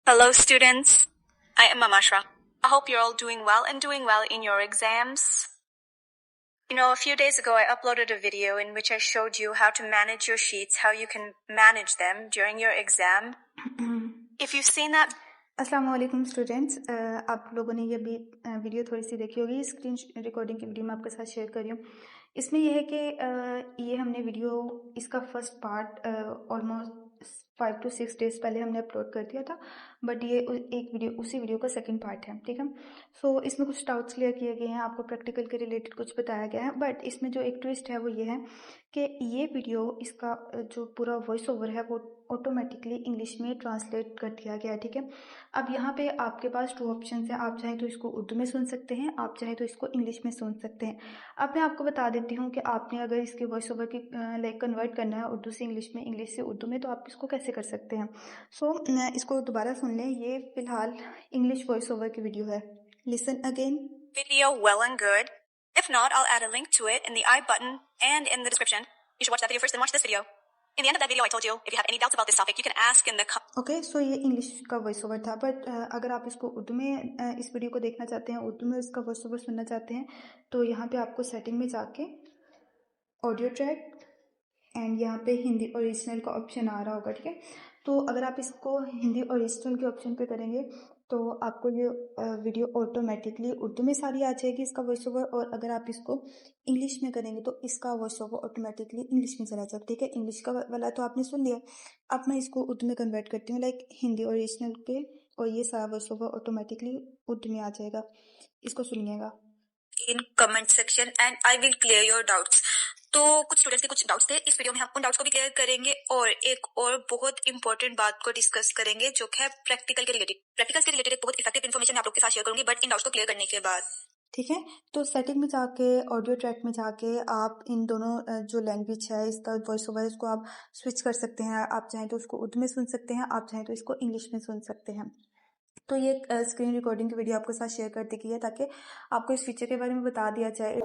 Hello students, I am Amashra. I hope you're all doing well and doing well in your exams. You know, a few days ago I uploaded a video in which I showed you how to manage your sheets, how you can manage them during your exam. If you've seen that, अस्सलाम वालेकुम students, आप लोगों ने ये भी video थोड़ी सी देखी होगी। स्क्रीन रिकॉर्डिंग की वीडियो मैं आपके साथ शेयर कर रही हूँ। इसमें यह है कि ये हमने वीडियो इसका first part almost 5 to 6 days पहले हमने अपलोड कर दिया था, बट ये एक वीडियो उसी वीडियो का सेकंड पार्ट है, ठीक है। सो इसमें कुछ डाउट्स क्लियर किए गए हैं, आपको प्रैक्टिकल के रिलेटेड कुछ बताया गया है, बट इसमें जो एक ट्विस्ट है वो ये है कि ये वीडियो इसका जो पूरा वॉइस ओवर है वो ऑटोमेटिकली इंग्लिश में ट्रांसलेट कर दिया गया है, ठीक है। अब यहाँ पे आपके पास 2 ऑप्शन हैं, आप चाहें तो इसको उर्दू में सुन सकते हैं, आप चाहें तो इसको इंग्लिश में सुन सकते हैं। अब मैं आपको बता देती हूँ कि आपने अगर इसके वॉइस ओवर की लाइक कन्वर्ट करना है उर्दू से इंग्लिश में, इंग्लिश से उर्दू में, तो आप इसको कैसे कर सकते हैं। सो इसको दोबारा सुन लें, ये फिलहाल इंग्लिश वॉइस ओवर की वीडियो है। Listen again. video well and good. If not, I'll add a link to it in the I button and in the description. You should watch that video first, then watch this video. In the end of that video, I told you, if you have any doubts about this topic, you can ask in the okay, so ये English का voice over था, but अगर आप इसको उर्दू में इस video को देखना चाहते हैं, उर्दू में इसका वॉइस ओवर सुनना चाहते हैं, तो यहाँ पे आपको सेटिंग में जाके ऑडियो ट्रैक एंड यहाँ पे हिंदी ओरिजिनल का ऑप्शन आ रहा होगा, ठीक है। तो अगर आप इसको हिंदी ओरिजिनल के ऑप्शन पे करेंगे तो आपको ये वीडियो ऑटोमेटिकली उर्दू में सारी आ जाएगी इसका वॉइस ओवर, और अगर आप इसको इंग्लिश में करेंगे तो इसका वॉइस ओवर ऑटोमेटिकली इंग्लिश में चला जाएगा, ठीक है। इंग्लिश का वाला तो आपने सुन लिया, अब मैं इसको उर्दू में कन्वर्ट करती हूँ लाइक हिंदी ओरिजिनल पे, और ये सारा वॉइस ओवर ऑटोमेटिकली उर्दू में आ जाएगा। इसको सुनिएगा। in comment section and I will clear your doubts. तो कुछ स्टूडेंट्स के कुछ डाउट्स थे, इस वीडियो में हम उन डाउट्स को भी क्लियर करेंगे और एक और बहुत इंपॉर्टेंट बात को डिस्कस करेंगे जो है प्रैक्टिकल के रिलेटेड एक बहुत इफेक्टिव इन्फॉर्मेशन आप लोग के साथ शेयर करूंगी, बट इन डाउट्स को क्लियर करने के बाद, ठीक है। तो सेटिंग में जाके ऑडियो ट्रैक में जाके आप इन दोनों जो लैंग्वेज है इसका वॉइस ओवर, इसको आप स्विच कर सकते हैं। आप चाहें तो उसको उर्दू में सुन सकते हैं, आप चाहें तो इसको इंग्लिश में सुन सकते हैं। तो ये स्क्रीन रिकॉर्डिंग की वीडियो आपके साथ शेयर कर दी गई है ताकि आपको इस फीचर के बारे में बता दिया जाए।